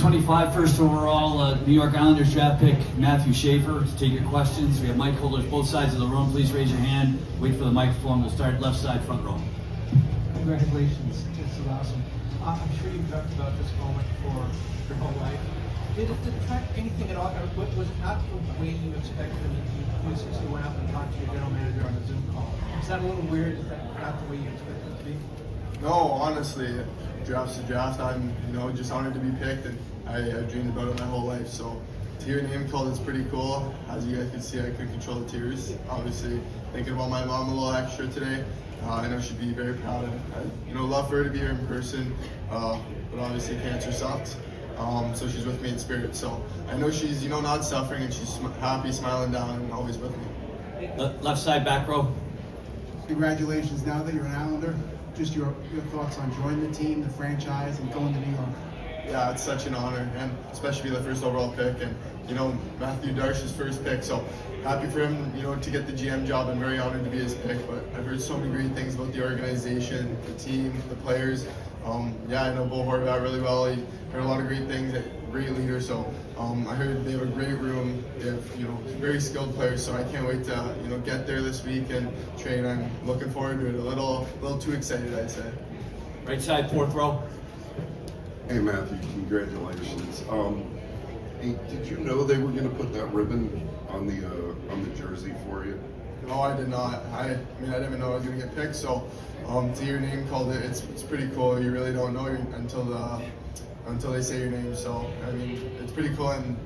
25, first overall, New York Islanders draft pick, Matthew Schaefer, to take your questions. We have mic holders both sides of the room. Please raise your hand. Wait for the microphone. We'll start left side, front row. Congratulations. This is awesome. I'm sure you've talked about this moment for your whole life. Did it detract anything at all? Or was it not the way you expected it? You essentially went up and talked to your general manager on a Zoom call. Is that a little weird? Is that not the way you expected it to be? No, honestly, draft's a draft. I'm, just honored to be picked, and I dreamed about it my whole life. So to hear your name called is pretty cool. As you guys can see, I couldn't control the tears. Obviously, thinking about my mom a little extra today. I know she'd be very proud, and I, love for her to be here in person. But obviously, cancer sucks. So she's with me in spirit. So I know she's, not suffering, and she's happy, smiling down, and always with me. Left side, back row. Congratulations. Now that you're an Islander, just your thoughts on joining the team, the franchise, and going to New York. Yeah, it's such an honor, and especially the first overall pick, and Matthew Darsh's first pick. So happy for him, to get the GM job, and very honored to be his pick. But I've heard so many great things about the organization, the team, the players. I know Bo Horvat really well. He heard a lot of great things. Great leader. So I heard they have a great room. They have very skilled players. So I can't wait to get there this week and train. I'm looking forward to it. A little too excited, I'd say. Right side, fourth row. Hey Matthew, congratulations. Hey, did you know they were going to put that ribbon on the jersey for you? No, I did not. I didn't even know I was going to get picked. So to hear your name called, it's pretty cool. You really don't know until they say your name. So it's pretty cool. And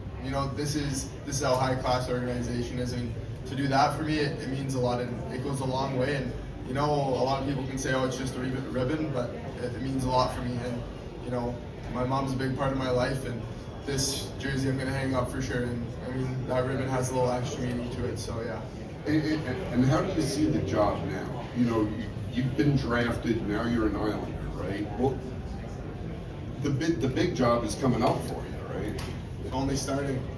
this is how high class organization is. And to do that for me, it means a lot, and it goes a long way. And a lot of people can say, oh, it's just a ribbon, but it means a lot for me. And my mom's a big part of my life, and this jersey I'm going to hang up for sure. And that ribbon has a little extra meaning to it. So yeah. And how do you see the job now? You've been drafted, now you're an Islander, right? Well, the big job is coming up for you, right? It's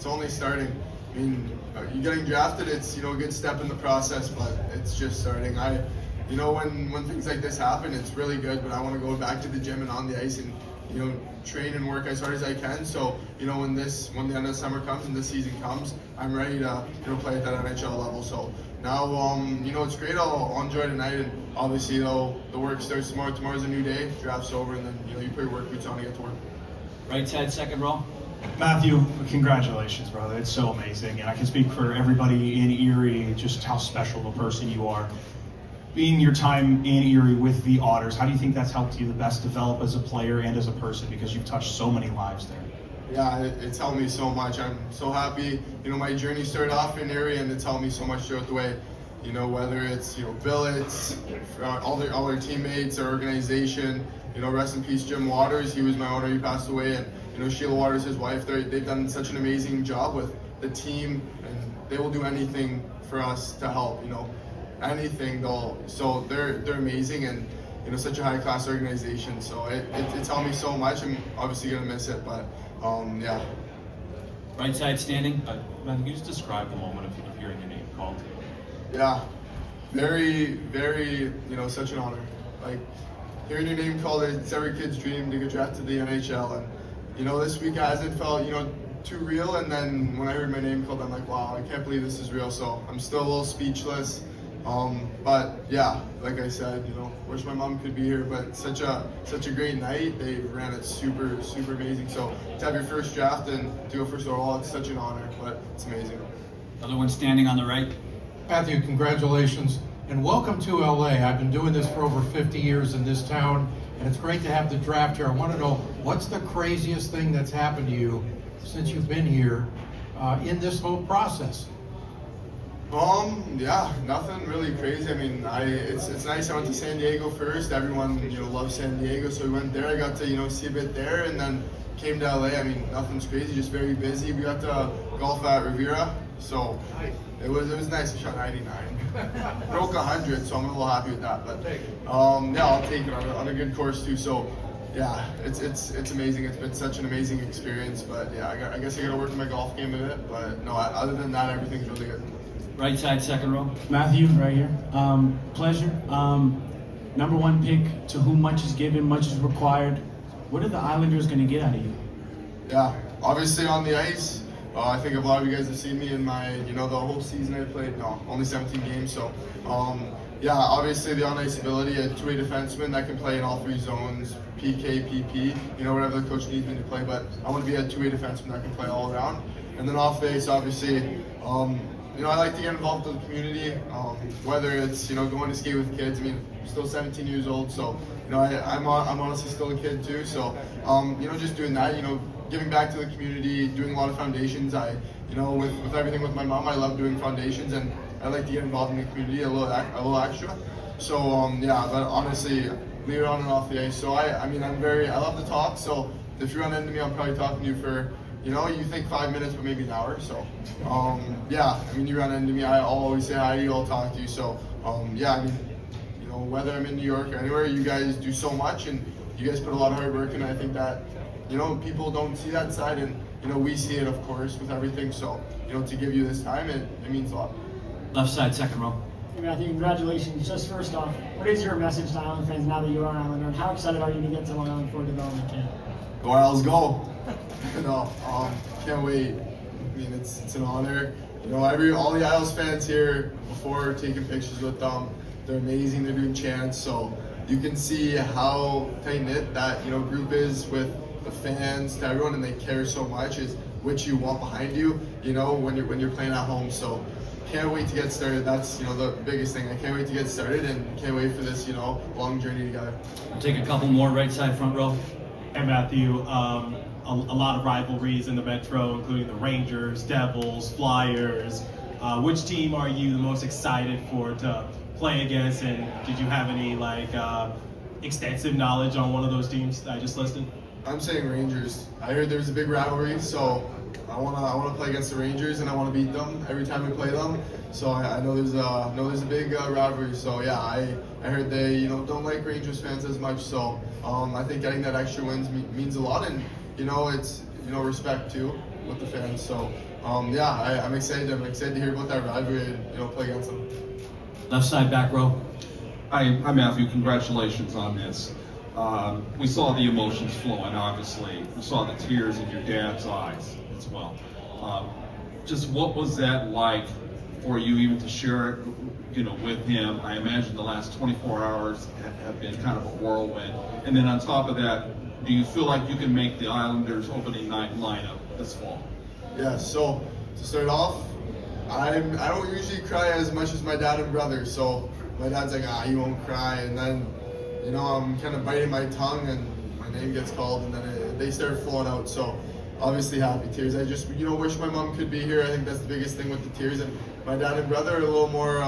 only starting. You getting drafted, it's a good step in the process, but it's just starting. When things like this happen, it's really good, but I want to go back to the gym and on the ice and train and work as hard as I can. So when the end of the summer comes and this season comes, I'm ready to play at that NHL level. So now it's great. I'll enjoy tonight, and obviously the work starts tomorrow. Tomorrow's a new day. Draft's over, and then you put your work boots on and get to work. Right side, second row. Matthew, congratulations, brother. It's so amazing, and I can speak for everybody in Erie just how special of a person you are. Being your time in Erie with the Otters, how do you think that's helped you the best develop as a player and as a person, because you've touched so many lives there? Yeah, it's helped me so much. I'm so happy. My journey started off in Erie, and it's helped me so much throughout the way. Whether it's billets, all their teammates, our organization. Rest in peace, Jim Waters. He was my owner. He passed away, and Sheila Waters, his wife. They've done such an amazing job with the team, and they will do anything for us to help. Anything so they're amazing, and such a high class organization. So it's helped me so much. I'm obviously gonna miss it, but yeah. Right side, standing. Man, can you just describe the moment of hearing your name called? Yeah, very, very, such an honor. Like, hearing your name called, it's every kid's dream to get drafted to the NHL. And, this week hasn't felt, too real. And then when I heard my name called, I'm like, wow, I can't believe this is real. So I'm still a little speechless. But yeah, like I said, wish my mom could be here, but such a great night. They ran it super, super amazing. So to have your first draft and to go first overall, it's such an honor, but it's amazing. Other one standing on the right. Matthew, congratulations, and welcome to LA. I've been doing this for over 50 years in this town, and it's great to have the draft here. I want to know, what's the craziest thing that's happened to you since you've been here in this whole process? Yeah, nothing really crazy. It's nice. I went to San Diego first. Everyone, loves San Diego, so we went there. I got to, see a bit there, and then came to LA. Nothing's crazy, just very busy. We got to golf at Riviera, so it was nice. I shot 99, broke 100, so I'm a little happy with that. But I'll take it on a good course too. So yeah, it's amazing. It's been such an amazing experience. But yeah, I guess I got to work on my golf game a bit. But no, other than that, everything's really good. Right side, second row. Matthew, right here. Pleasure. Number one pick, to whom much is given, much is required. What are the Islanders going to get out of you? Yeah, obviously on the ice, I think a lot of you guys have seen me in my, the whole season I played. No, only 17 games. So, yeah, obviously the on-ice ability, a two-way defenseman that can play in all three zones, PK, PP, whatever the coach needs me to play. But I want to be a two-way defenseman that can play all around. And then off the ice, obviously, I like to get involved with the community, whether it's, going to skate with kids. I mean, I'm still 17 years old, so, I'm honestly still a kid too. So, just doing that, giving back to the community, doing a lot of foundations. With everything with my mom, I love doing foundations, and I like to get involved in the community a little extra. So, yeah, but honestly, leave it on and off the ice. So, I love to talk, so if you run into me, I'm probably talking to you for, you think 5 minutes, but maybe an hour. So, yeah, you run into me, I'll always say hi to you, I'll talk to you. So, yeah, whether I'm in New York or anywhere, you guys do so much, and you guys put a lot of hard work in. I think that, people don't see that side, and, we see it, of course, with everything. So, to give you this time, it means a lot. Left side, second row. Hey Matthew, congratulations. Just first off, what is your message to Island fans now that you are an Islander, and how excited are you to get to Long Island for a development camp? Go Isles, go! No, can't wait. It's an honor. All the Isles fans here before taking pictures with them, they're amazing. They're doing chants, so you can see how tight knit that group is with the fans to everyone, and they care so much. Is what you want behind you, when you're playing at home. So can't wait to get started. That's the biggest thing. I can't wait to get started, and can't wait for this long journey together. We'll take a couple more, right side, front row. Hey Matthew, a lot of rivalries in the Metro, including the Rangers, Devils, Flyers. Which team are you the most excited for to play against, and did you have any extensive knowledge on one of those teams that I just listed? I'm saying Rangers. I heard there's a big rivalry, so I wanna play against the Rangers, and I wanna beat them every time we play them. So I know there's a big rivalry. So yeah, I heard they don't like Rangers fans as much. So I think getting that extra wins means a lot, and it's respect too with the fans. So yeah, I'm excited. I'm excited to hear about that rivalry and play against them. Left side, back row. Hi, Matthew. Congratulations on this. We saw the emotions flowing, obviously. We saw the tears in your dad's eyes as well. Just what was that like for you, even to share it, with him? I imagine the last 24 hours have been kind of a whirlwind. And then on top of that, do you feel like you can make the Islanders opening night lineup this fall? Yeah. So to start off, I don't usually cry as much as my dad and brother. So my dad's like, you won't cry, and then I'm kind of biting my tongue, and my name gets called, and then they start flowing out. So obviously happy tears. I just wish my mom could be here. I think that's the biggest thing with the tears. And my dad and brother are a little more,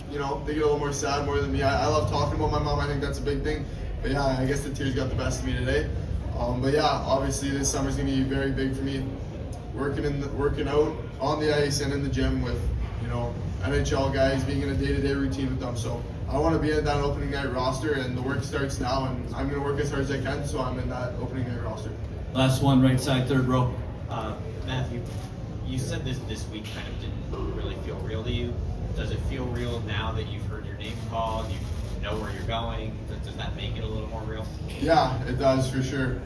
they get a little more sad more than me. I love talking about my mom. I think that's a big thing. But yeah, I guess the tears got the best of me today. But yeah, obviously this summer's gonna be very big for me. Working out on the ice and in the gym with NHL guys, being in a day-to-day routine with them. So I want to be in that opening night roster, and the work starts now, and I'm going to work as hard as I can, so I'm in that opening night roster. Last one, right side, third row. Matthew, you said this week kind of didn't really feel real to you. Does it feel real now that you've heard your name called, you know where you're going? Does that make it a little more real? Yeah, it does for sure.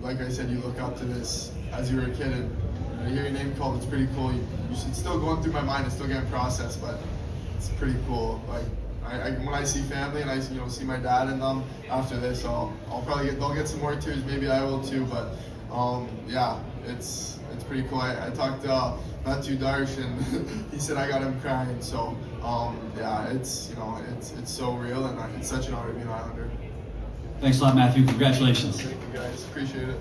Like I said, you look up to this as you were a kid, and you hear your name called. It's pretty cool. It's still going through my mind. It's still getting processed, but it's pretty cool. Like when I see family and I see my dad and them after this, they'll get some more tears. Maybe I will too. But yeah, it's pretty cool. I talked to Matthew Darsh, and he said I got him crying. So yeah, it's so real, and it's such an honor to be an Islander. Thanks a lot, Matthew. Congratulations. Thank you guys. Appreciate it.